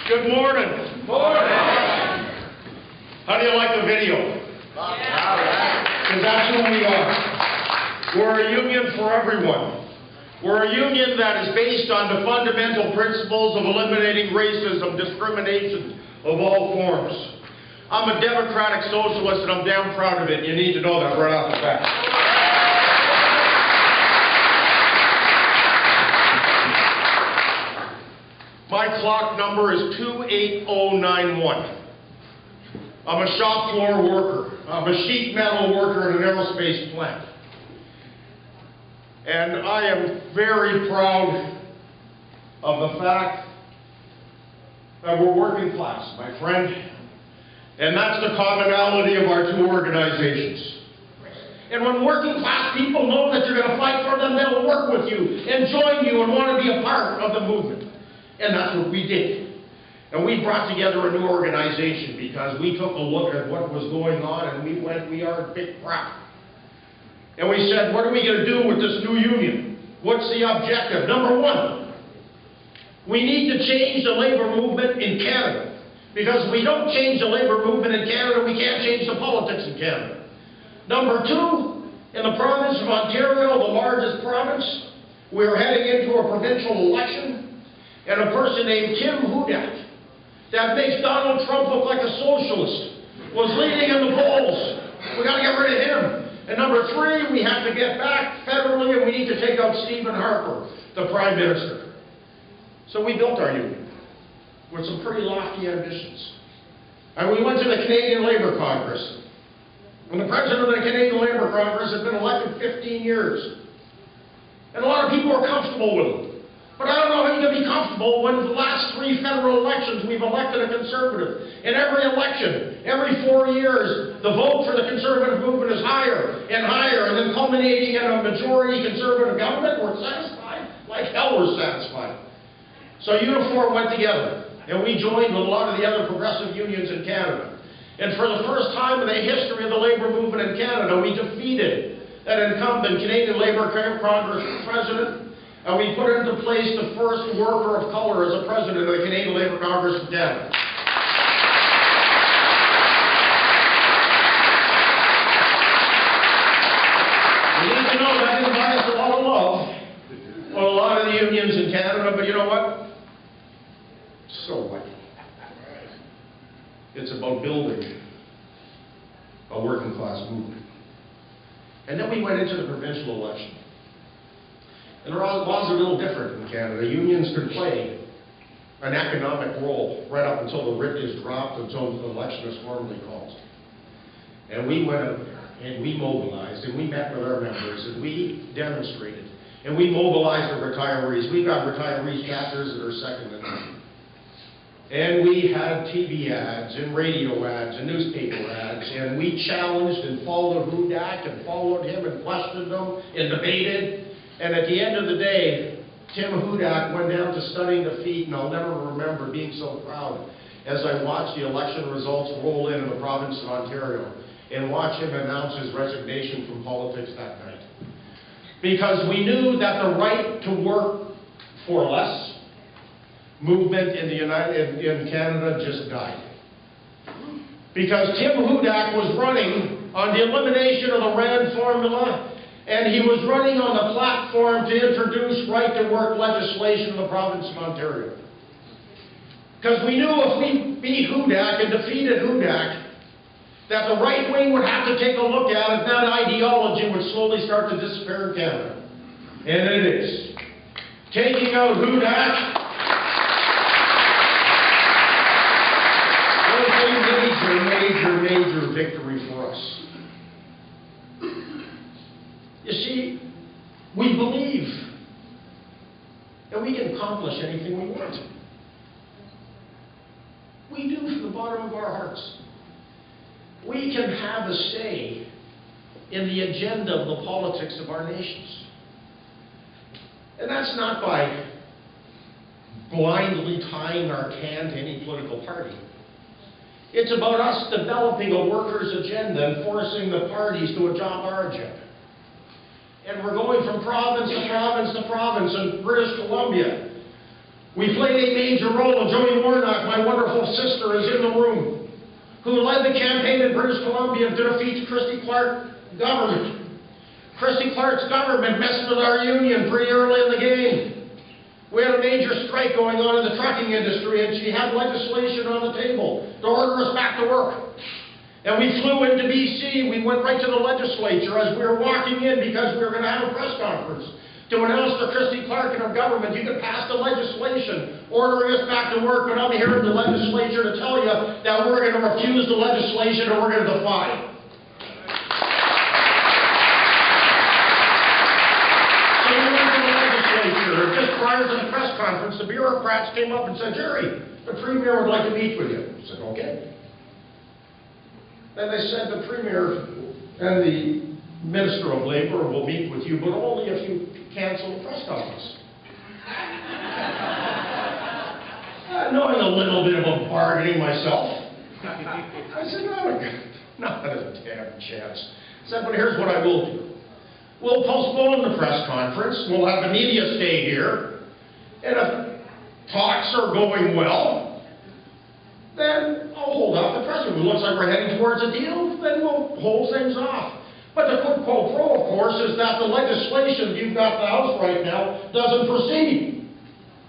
Good morning. Morning. How do you like the video? Because that's who we are. We're a union for everyone. We're a union that is based on the fundamental principles of eliminating racism, discrimination of all forms. I'm a democratic socialist and I'm damn proud of it. You need to know that right off the bat. My clock number is 28091. I'm a shop floor worker. I'm a sheet metal worker in an aerospace plant. And I am very proud of the fact that we're working class, my friend. And that's the commonality of our two organizations. And when working class people know that you're going to fight for them, they'll work with you and join you and want to be a part of the movement. And that's what we did. And we brought together a new organization because we took a look at what was going on and we went, we are a big crap. And we said, what are we going to do with this new union? What's the objective? Number one, we need to change the labor movement in Canada. Because if we don't change the labor movement in Canada, we can't change the politics in Canada. Number two, in the province of Ontario, the largest province, we're heading into a provincial election. And a person named Tim Hudak, that makes Donald Trump look like a socialist, was leading in the polls. We got to get rid of him. And number three, we have to get back federally and we need to take out Stephen Harper, the Prime Minister. So we built our union with some pretty lofty ambitions. And we went to the Canadian Labour Congress. And the president of the Canadian Labour Congress had been elected 15 years. And a lot of people were comfortable with him. But I don't know how you can be comfortable when the last 3 federal elections we've elected a Conservative. In every election, every 4 years, the vote for the Conservative movement is higher, and then culminating in a majority Conservative government. We're satisfied? Like hell we're satisfied. So Unifor went together, and we joined with a lot of the other progressive unions in Canada. And for the first time in the history of the labour movement in Canada, we defeated that incumbent Canadian Labour Congress president. And we put into place the first worker of color as a president of the Canadian Labour Congress of Canada. You need to know that didn't buy us a lot of love. Well, a lot of the unions in Canada, but you know what? So what? It's about building a working class movement. And then we went into the provincial election. And the laws are a little different in Canada. Unions can play an economic role right up until the writ is dropped, until the election is formally called. And we went out there, and we mobilized, and we met with our members, and we demonstrated. And we mobilized the retirees. We've got retirees chapters that are second to none. And we had TV ads, and radio ads, and newspaper ads, and we challenged and followed Hudak, and followed him, and questioned him, and debated. And at the end of the day, Tim Hudak went down to stunning defeat, and I'll never remember being so proud as I watched the election results roll in the province of Ontario and watch him announce his resignation from politics that night. Because we knew that the right to work for less movement in Canada just died. Because Tim Hudak was running on the elimination of the RAND formula. And he was running on the platform to introduce right-to-work legislation in the province of Ontario. Because we knew if we beat Hudak and defeated Hudak, that the right wing would have to take a look at it, and that ideology would slowly start to disappear in Canada. And it is. Taking out Hudak was a major victory for us. You see, we believe that we can accomplish anything we want. We do from the bottom of our hearts. We can have a say in the agenda of the politics of our nations. And that's not by blindly tying our can to any political party. It's about us developing a workers' agenda and forcing the parties to adopt our agenda. And we're going from province to province to province in British Columbia. We played a major role, and Joey Warnock, my wonderful sister, is in the room, who led the campaign in British Columbia to defeat Christy Clark government. Christy Clark's government messed with our union pretty early in the game. We had a major strike going on in the trucking industry, and she had legislation on the table to order us back to work. And we flew into BC. We went right to the legislature as we were walking in because we were going to have a press conference to announce to Christy Clark and her government, you could pass the legislation ordering us back to work, but I'm here in the legislature to tell you that we're going to refuse the legislation and we're going to defy it. So we went to the legislature, and just prior to the press conference, the bureaucrats came up and said, Jerry, the Premier would like to meet with you. I said, okay. Then they said the Premier and the Minister of Labour will meet with you, but only if you cancel the press conference. Knowing a little bit about bargaining myself, I said, not a damn chance. I said, but here's what I will do. We'll postpone the press conference, we'll have the media stay here, and if talks are going well, then I'll hold off the press conference. It looks like we're heading towards a deal, then we'll hold things off. But the quid pro quo, of course, is that the legislation you've got in the House right now doesn't proceed.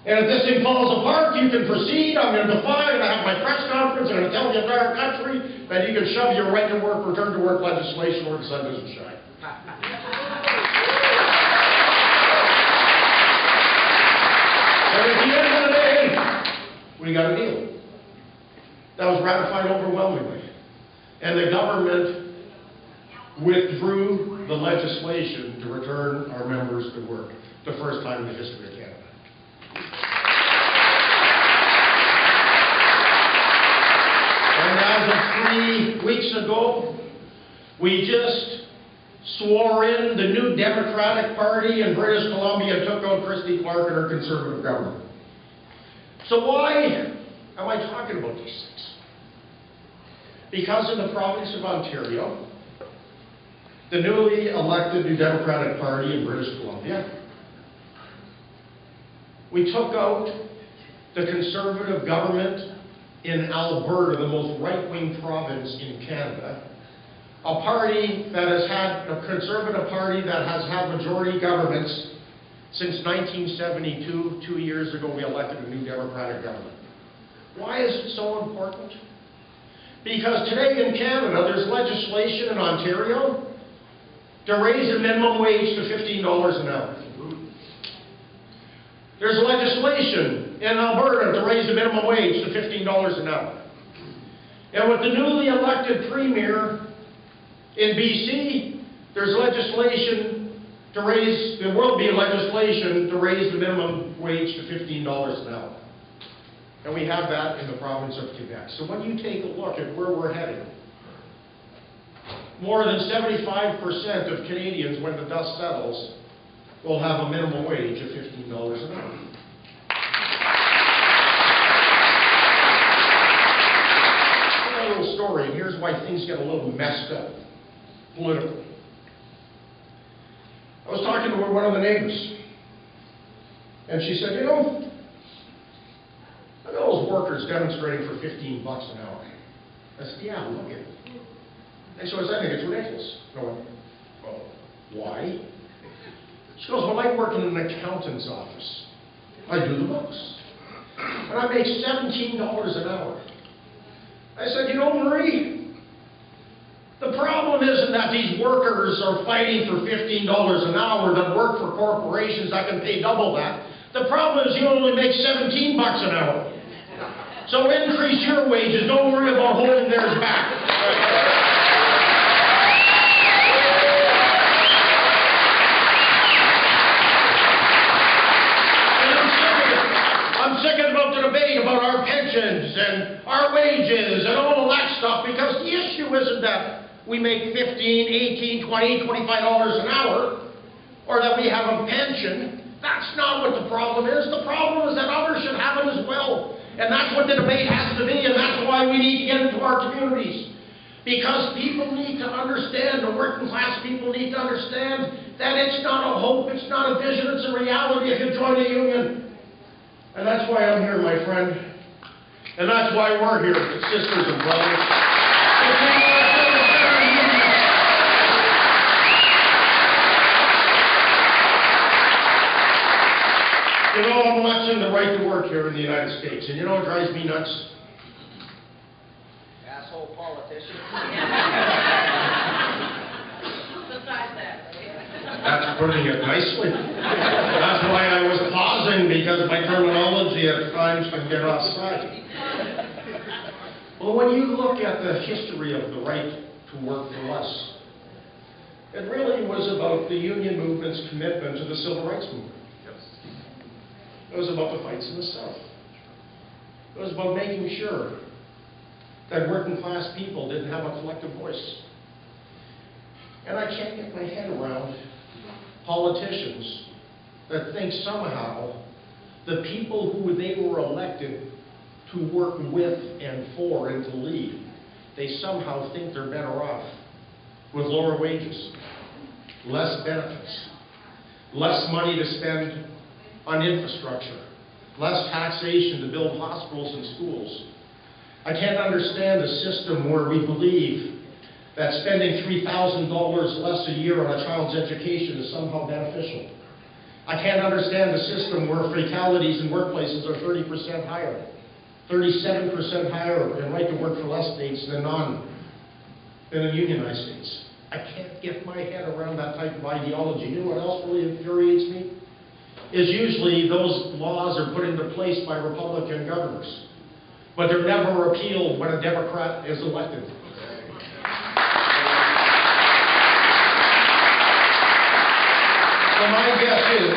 And if this thing falls apart, you can proceed. I'm going to defy, I'm going to have my press conference, I'm going to tell the entire country that you can shove your right to work, return to work legislation where the sun doesn't shine. But at the end of the day, we got a deal. That was ratified overwhelmingly. And the government withdrew the legislation to return our members to work, the first time in the history of Canada. And as of 3 weeks ago, we just swore in the new Democratic Party in British Columbia and took out Christy Clark and her Conservative government. So why am I talking about these things? Because in the province of Ontario, the newly elected New Democratic Party in British Columbia, we took out the Conservative government in Alberta, the most right-wing province in Canada, a party that has had, a Conservative party that has had majority governments since 1972. 2 years ago, we elected a new Democratic government. Why is it so important? Because today in Canada, there's legislation in Ontario to raise the minimum wage to $15 an hour. There's legislation in Alberta to raise the minimum wage to $15 an hour. And with the newly elected Premier in BC, there's legislation to raise, there will be legislation to raise the minimum wage to $15 an hour. And we have that in the province of Quebec. So when you take a look at where we're heading, more than 75% of Canadians, when the dust settles, will have a minimum wage of $15 an hour. A little story, and here's why things get a little messed up politically. I was talking to one of the neighbors, and she said, you know, I know those workers demonstrating for $15 an hour. I said, yeah, look at it. And she goes, I think it's ridiculous. I went, well, why? She goes, well, I work in an accountant's office. I do the books. And I make $17 an hour. I said, you know, Marie, the problem isn't that these workers are fighting for $15 an hour that work for corporations that can pay double that. The problem is you only make $17 an hour. So increase your wages. Don't worry about holding theirs back. About our pensions and our wages and all of that stuff, because the issue isn't that we make $15, $18, $20, $25 an hour, or that we have a pension. That's not what the problem is. The problem is that others should have it as well. And that's what the debate has to be, and that's why we need to get into our communities. Because people need to understand, the working class people need to understand that it's not a hope, it's not a vision, it's a reality if you join a union. And that's why I'm here, my friend. And that's why we're here, sisters and brothers. You know, I'm watching the right to work here in the United States, and you know what drives me nuts? Asshole politician. Besides that, That's putting it nicely. That's why I was pausing, because my terminology at times can get offside. Well, when you look at the history of the right to work for less, it really was about the union movement's commitment to the civil rights movement. It was about the fights in the South. It was about making sure that working class people didn't have a collective voice. And I can't get my head around politicians that think somehow the people who they were elected to work with and for and to lead, they somehow think they're better off with lower wages, less benefits, less money to spend on infrastructure, less taxation to build hospitals and schools. I can't understand a system where we believe that spending $3,000 less a year on a child's education is somehow beneficial. I can't understand a system where fatalities in workplaces are 30% higher, 37% higher in right to work for less states than in unionized states. I can't get my head around that type of ideology. You know what else really infuriates me? Is usually those laws are put into place by Republican governors, but they're never repealed when a Democrat is elected. So my guess is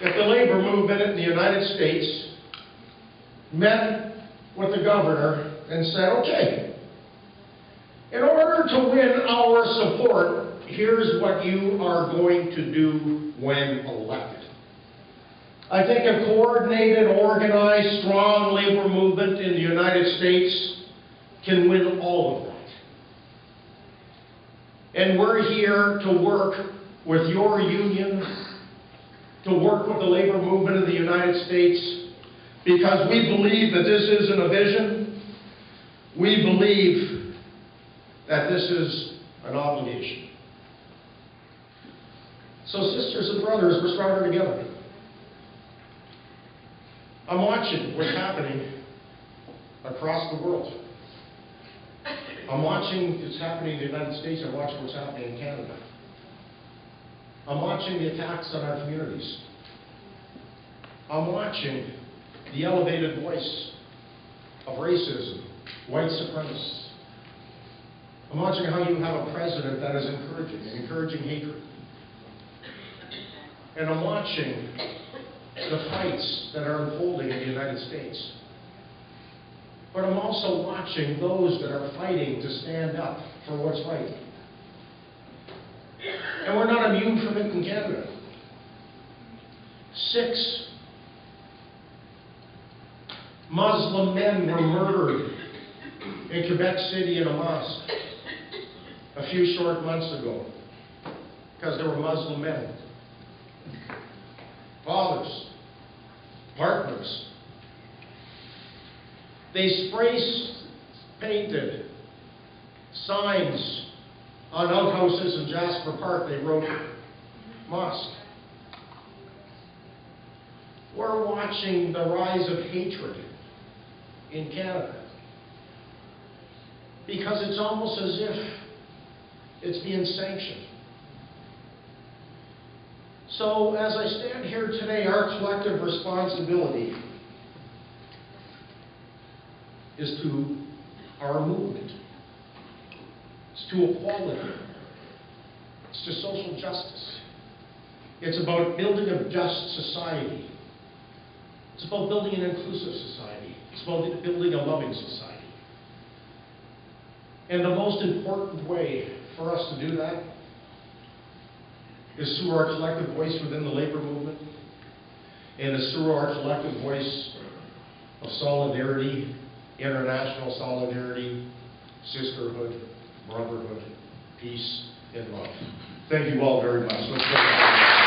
that the labor movement in the United States met with the governor and said, okay, in order to win our support, here's what you are going to do when elected. I think a coordinated, organized, strong labor movement in the United States can win all of that. And we're here to work with your union, to work with the labor movement in the United States, because we believe that this isn't a vision. We believe that this is an obligation. So sisters and brothers, we're stronger together. I'm watching what's happening across the world. I'm watching what's happening in the United States. I'm watching what's happening in Canada. I'm watching the attacks on our communities. I'm watching the elevated voice of racism, white supremacists. I'm watching how you have a president that is encouraging hatred. And I'm watching the fights that are unfolding in the United States. But I'm also watching those that are fighting to stand up for what's right. And we're not immune from it in Canada. 6 Muslim men were murdered in Quebec City in a mosque a few short months ago because they were Muslim men. Fathers, partners. They spray-painted signs on outhouses in Jasper Park. They wrote, "Mosque." We're watching the rise of hatred in Canada because it's almost as if it's being sanctioned. So as I stand here today, our collective responsibility is to our movement. It's to equality. It's to social justice. It's about building a just society. It's about building an inclusive society. It's about building a loving society. And the most important way for us to do that is through our collective voice within the labor movement, and is through our collective voice of solidarity, international solidarity, sisterhood, brotherhood, peace, and love. Thank you all very much. Let's go.